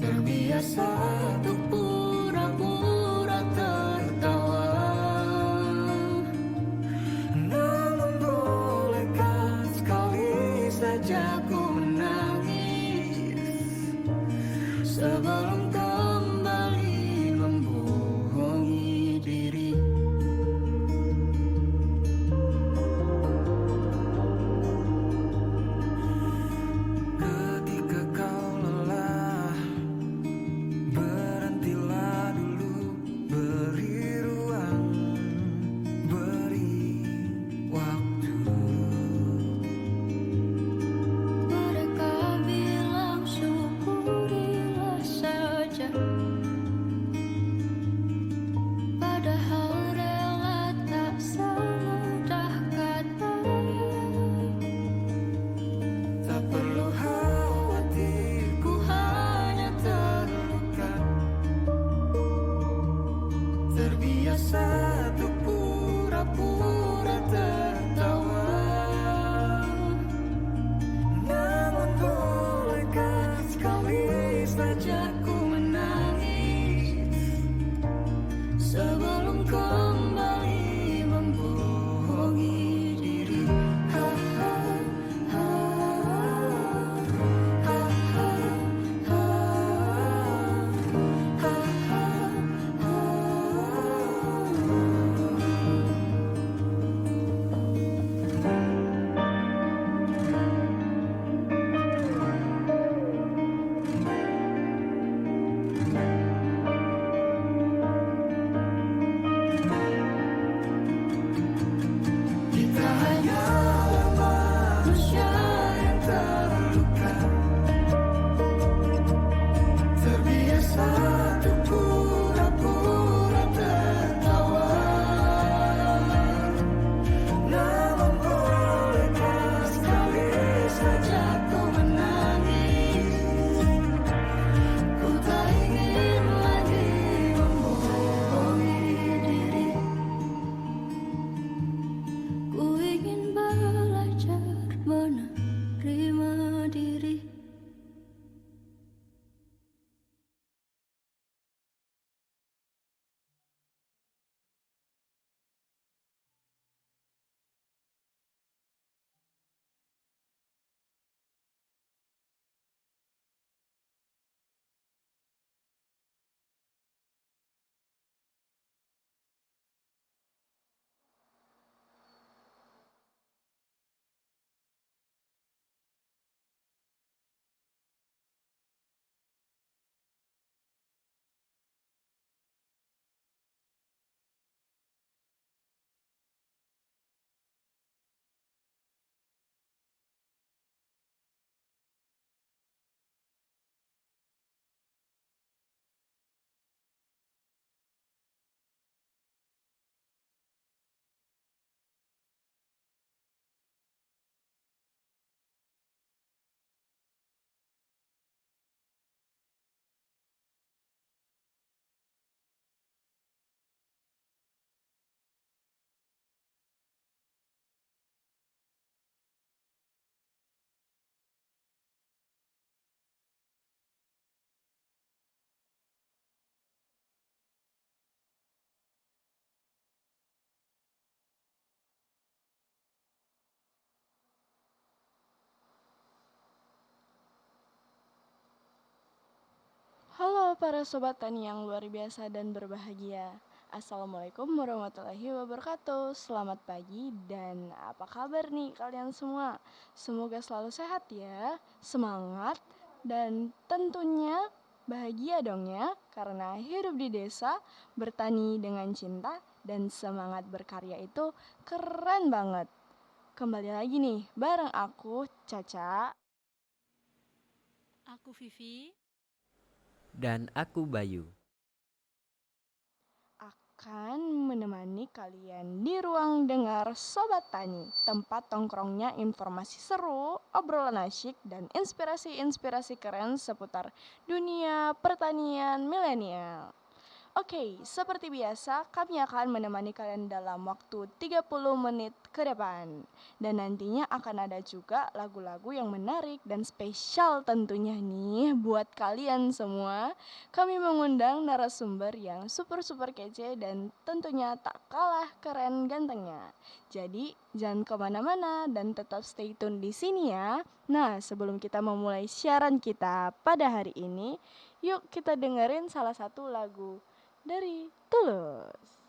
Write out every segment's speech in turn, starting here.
Terbiasa untuk pura-pura tertawa. Namun bolehkah sekali saja ku menangis sebelum kembali membohongi diri. Ketika kau lelah, berhentilah dulu, beri ruang, beri waktu. Mereka bilang syukurilah saja, padahal rela tak semudah katanya. Tak perlu khawatir, ku hanya terluka. Terbiasa untuk pura-pura tertawa. Namun bolehkah sekali saja ku menangis sebelum kembali membohongi diri. Ha, ha, ha, ha, ha, ha, ha, ha, ha. Kita hanyalah manusia yang terluka, terbiasa untuk pura-pura tertawa. Namun bolehkah sekali saja ku menangis. Ku tak ingin lagi membohongi diri. Ku ingin belajar menerima diri. Halo para sobat tani yang luar biasa dan berbahagia. Assalamualaikum warahmatullahi wabarakatuh. Selamat pagi dan apa kabar nih kalian semua? Semoga selalu sehat ya, semangat dan tentunya bahagia dong ya. Karena hidup di desa, bertani dengan cinta dan semangat berkarya itu keren banget. Kembali lagi nih bareng aku Caca. Aku Vivi. Dan aku Bayu. Akan menemani kalian di ruang dengar Sobat Tani, tempat tongkrongnya informasi seru, obrolan asyik, dan inspirasi-inspirasi keren seputar dunia pertanian milenial. Oke, seperti biasa, kami akan menemani kalian dalam waktu 30 menit ke depan. Dan nantinya akan ada juga lagu-lagu yang menarik dan spesial tentunya nih buat kalian semua. Kami mengundang narasumber yang super-super kece dan tentunya tak kalah keren gantengnya. Jadi, jangan kemana-mana dan tetap stay tune di sini ya. Nah, sebelum kita memulai siaran kita pada hari ini, yuk kita dengerin salah satu lagu dari Tulus.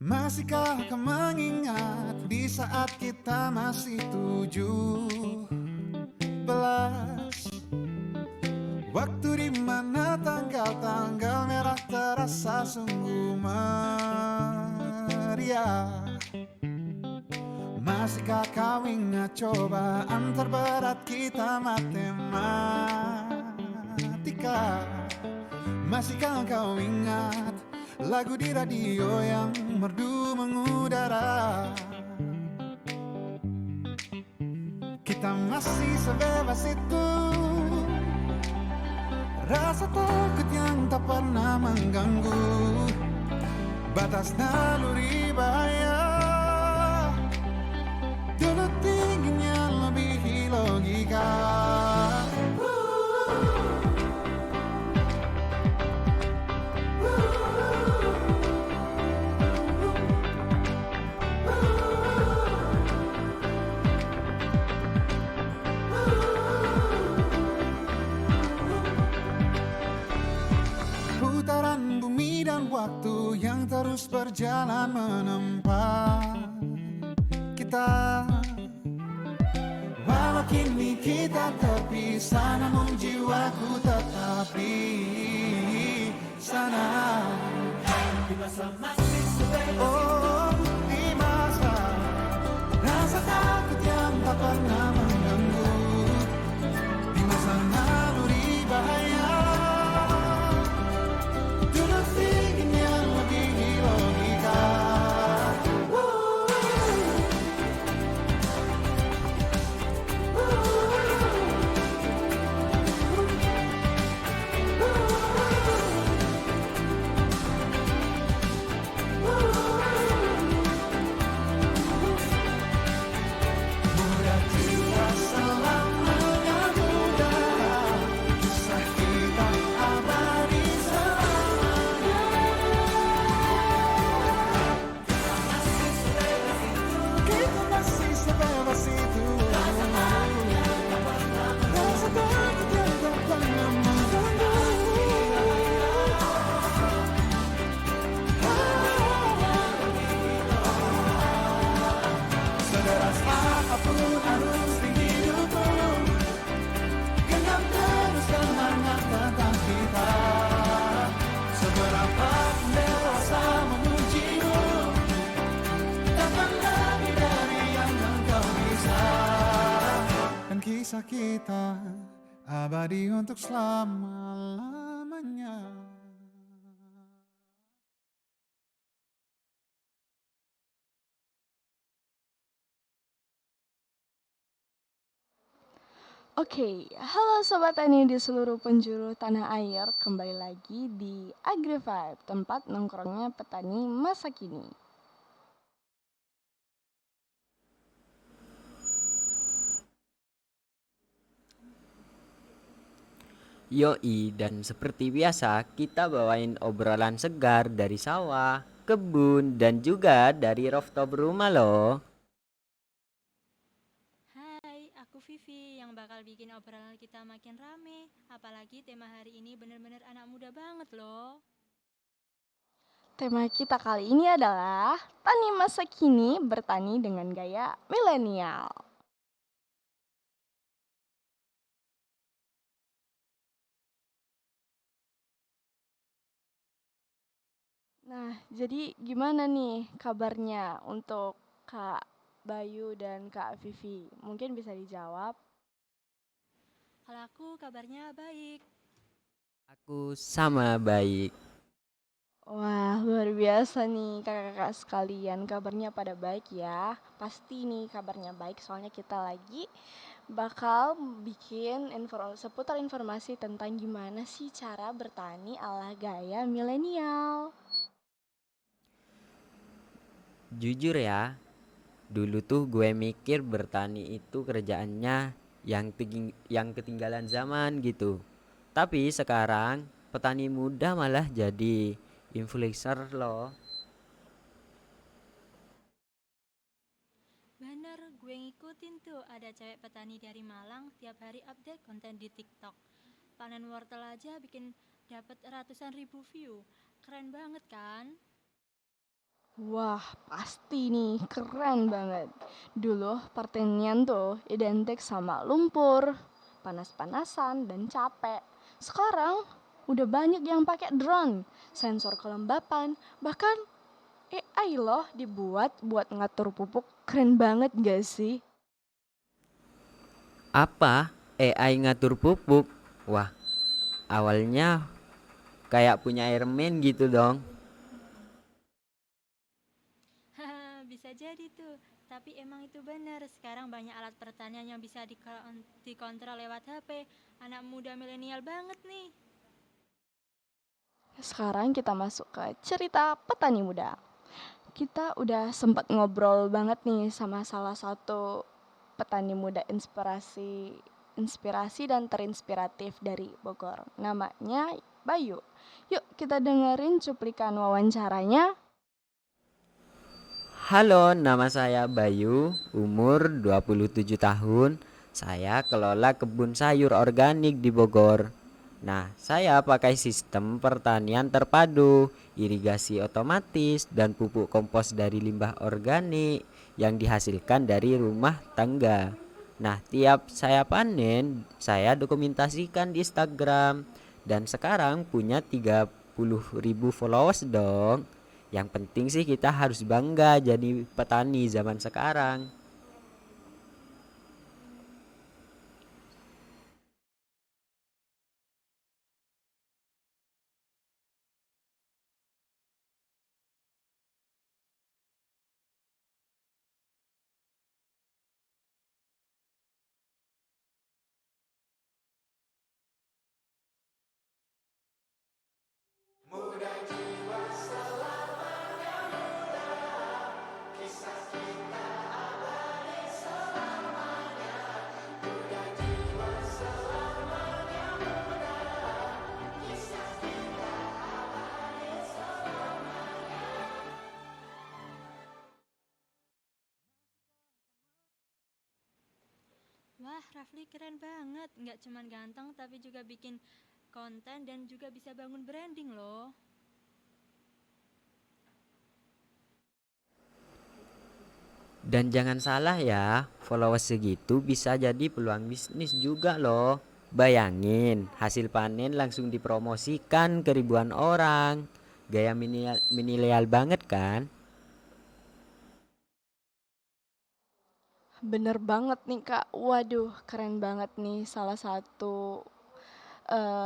Masihkah kau mengingat di saat kita masih 17? Waktu di mana tanggal-tanggal merah terasa sungguh meriah. Masihkah kau ingat cobaan terberat kita matematika? Masihkah kau ingat lagu di radio yang merdu mengudara? Kita masih sebebas itu, rasa takut yang tak pernah mengganggu batas naluri bahaya. Dulu tingginya lebih logika. Putaran bumi dan waktu yang terus berjalan menempa kita. Walau kini kita terpisah, namun jiwaku tetap di sana. Oh, di masa rasa takut yang tak pernah mengganggu, di masa naluri bahaya. Dulu tingginya lebih logika. Mudah jiwa selamanya muda, kisah kita abadi selamanya. Kita masih sebebas itu, rasa takut yang tak pernah mengganggu. Sederas apapun arus di hidupmu, genggam terus semangat tentang kita. Seberapa dewasa memujimu, takkan lebih dari yang engkau bisa. Dan kisah kita abadi untuk selama-lamanya. Oke, halo Sobat Tani di seluruh penjuru tanah air. Kembali lagi di Agri Vibe, tempat nongkrongnya petani masa kini. Yoi, dan seperti biasa kita bawain obrolan segar dari sawah, kebun, dan juga dari rooftop rumah loh. Hai, aku Vivi yang bakal bikin obrolan kita makin rame. Apalagi tema hari ini bener-bener anak muda banget loh. Tema kita kali ini adalah Tani Masa Kini Bertani dengan Gaya Milenial. Nah, jadi gimana nih kabarnya untuk Kak Bayu dan Kak Vivi? Mungkin bisa dijawab. Kalau aku kabarnya baik. Aku sama baik. Wah, luar biasa nih kakak-kakak sekalian. Kabarnya pada baik ya. Pasti nih kabarnya baik soalnya kita lagi bakal bikin seputar informasi tentang gimana sih cara bertani ala gaya milenial. Jujur ya, dulu tuh gue mikir bertani itu kerjaannya yang ketinggalan zaman gitu. Tapi sekarang petani muda malah jadi influencer loh. Bener, gue ngikutin tuh ada cewek petani dari Malang tiap hari update konten di TikTok. Panen wortel aja bikin dapat ratusan ribu view. Keren banget kan? Wah, pasti nih keren banget. Dulu pertanian tuh identik sama lumpur, panas-panasan dan capek. Sekarang udah banyak yang pakai drone, sensor kelembapan, bahkan AI loh dibuat buat ngatur pupuk. Keren banget gak sih? Apa? AI ngatur pupuk? Wah, awalnya kayak punya Iron gitu dong. Haha, bisa jadi tuh. Tapi emang itu benar, sekarang banyak alat pertanian yang bisa dikontrol lewat HP. Anak muda milenial banget nih. Sekarang kita masuk ke cerita petani muda. Kita udah sempat ngobrol banget nih sama salah satu petani muda inspirasi dan terinspiratif dari Bogor. Namanya Bayu. Yuk kita dengerin cuplikan wawancaranya. Halo, nama saya Bayu, umur 27 tahun. Saya kelola kebun sayur organik di Bogor. Nah, saya pakai sistem pertanian terpadu, irigasi otomatis, dan pupuk kompos dari limbah organik yang dihasilkan dari rumah tangga. Nah, tiap saya panen, saya dokumentasikan di Instagram. Dan sekarang punya 30.000 followers dong. Yang penting sih kita harus bangga jadi petani zaman sekarang. Wah, Rafli keren banget. Nggak cuman ganteng tapi juga bikin konten dan juga bisa bangun branding loh. Dan jangan salah ya, followers segitu bisa jadi peluang bisnis juga loh. Bayangin, hasil panen langsung dipromosikan ke ribuan orang. Gaya milenial banget kan? Bener banget nih Kak. Waduh, keren banget nih salah satu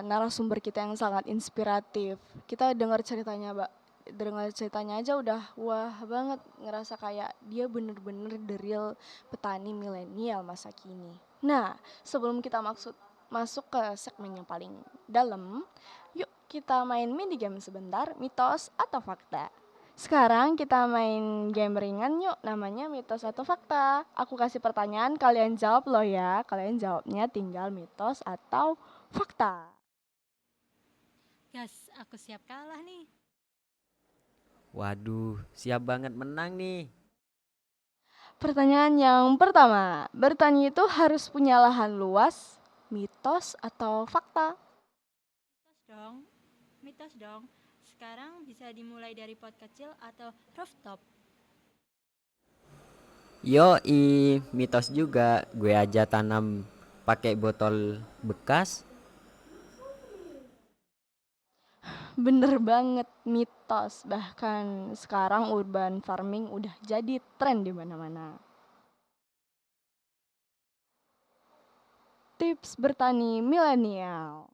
narasumber kita yang sangat inspiratif. Kita dengar ceritanya aja udah wah banget, ngerasa kayak dia bener-bener the real petani milenial masa kini. Nah, sebelum kita masuk ke segmen yang paling dalam, yuk kita main mini game sebentar, mitos atau fakta. Sekarang kita main game ringan yuk, namanya mitos atau fakta. Aku kasih pertanyaan, kalian jawab loh ya. Kalian jawabnya tinggal mitos atau fakta. Gas, aku siap kalah nih. Waduh, siap banget menang nih. Pertanyaan yang pertama, bertani itu harus punya lahan luas, mitos atau fakta? Mitos dong. Mitos dong. Sekarang bisa dimulai dari pot kecil atau rooftop. Yoi, mitos juga. Gue aja tanam pakai botol bekas. Bener banget, mitos. Bahkan sekarang urban farming udah jadi tren di mana-mana. Tips bertani milenial.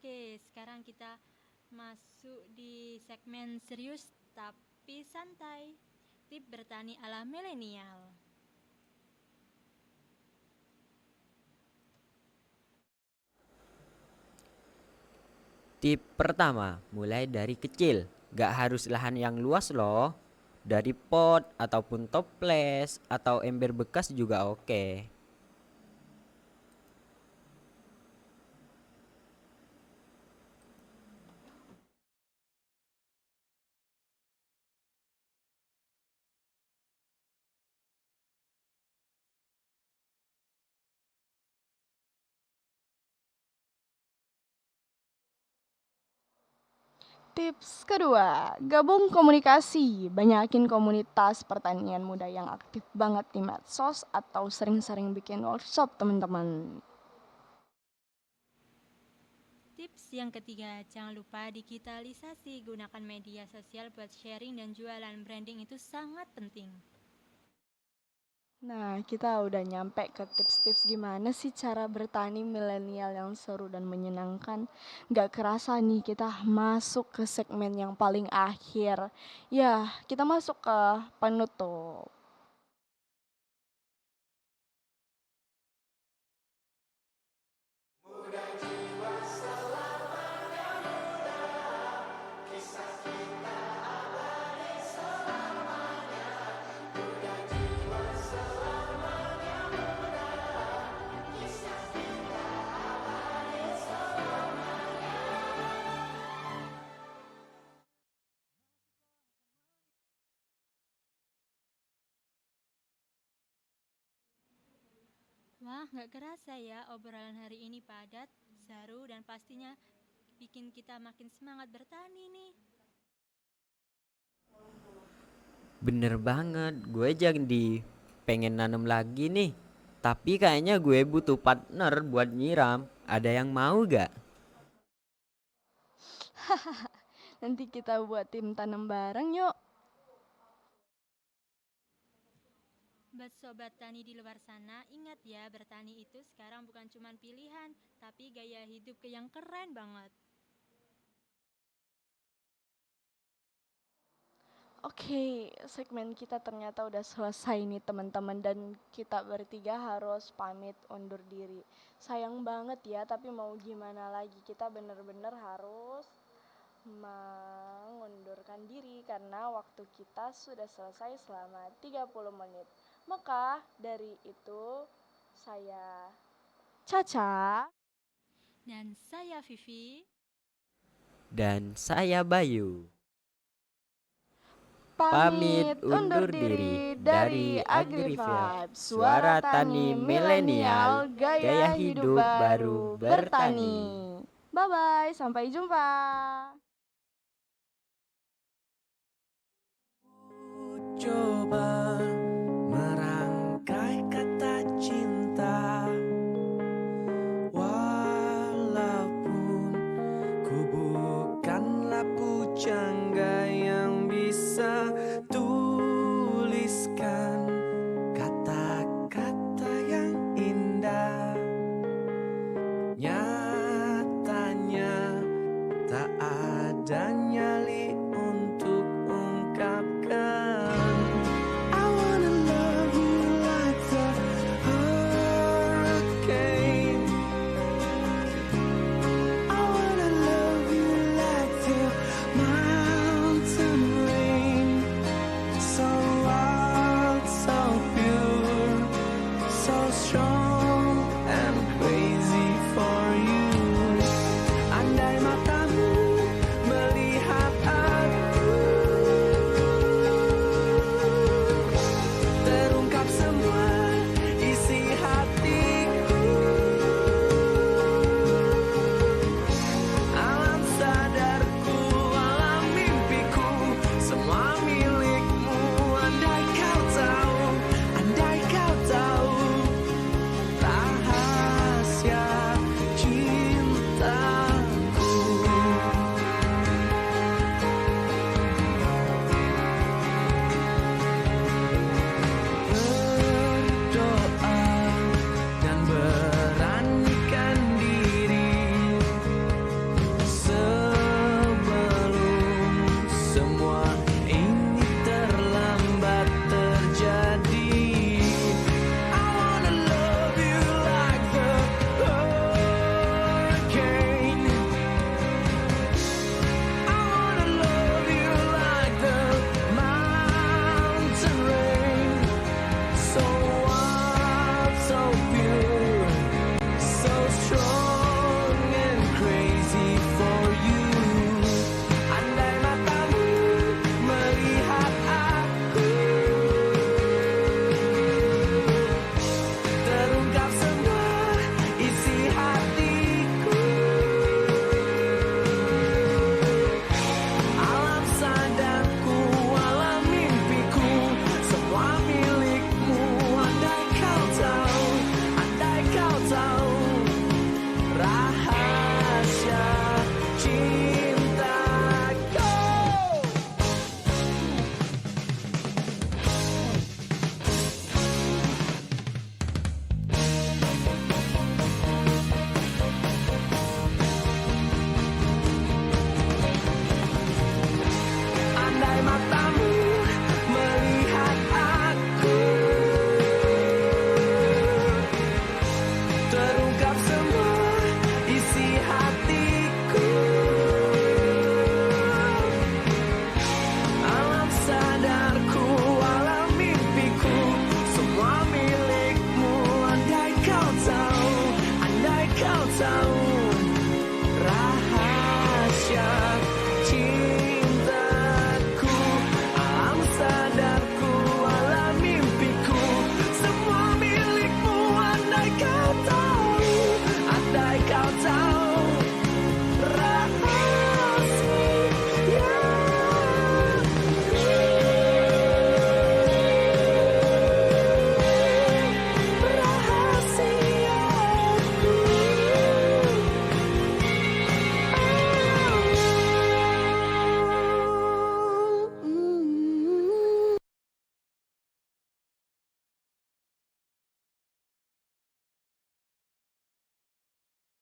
Oke, sekarang kita masuk di segmen serius tapi santai. Tip bertani ala milenial. Tip pertama, mulai dari kecil. Gak harus lahan yang luas loh. Dari pot ataupun toples atau ember bekas juga oke. Tips kedua, gabung komunikasi. Banyakin komunitas pertanian muda yang aktif banget di medsos atau sering-sering bikin workshop teman-teman. Tips yang ketiga, jangan lupa digitalisasi. Gunakan media sosial buat sharing dan jualan. Branding itu sangat penting. Nah, kita udah nyampe ke tips-tips gimana sih cara bertani milenial yang seru dan menyenangkan. Gak kerasa nih kita masuk ke segmen yang paling akhir. Ya, kita masuk ke penutup. Wah, nggak kerasa ya obrolan hari ini padat, seru, dan pastinya bikin kita makin semangat bertani nih. Bener banget, gue jadi pengen nanam lagi nih. Tapi kayaknya gue butuh partner buat nyiram. Ada yang mau gak? Nanti kita buat tim tanam bareng yuk. Buat sobat tani di luar sana, ingat ya, bertani itu sekarang bukan cuma pilihan, tapi gaya hidup yang keren banget. Oke, segmen kita ternyata udah selesai nih teman-teman dan kita bertiga harus pamit undur diri. Sayang banget ya, tapi mau gimana lagi kita bener-bener harus mengundurkan diri karena waktu kita sudah selesai selama 30 menit. Maka dari itu saya Caca. Dan saya Vivi. Dan saya Bayu. Pamit undur diri dari AgriVibes, suara tani milenial, gaya hidup baru bertani. Bye-bye, sampai jumpa.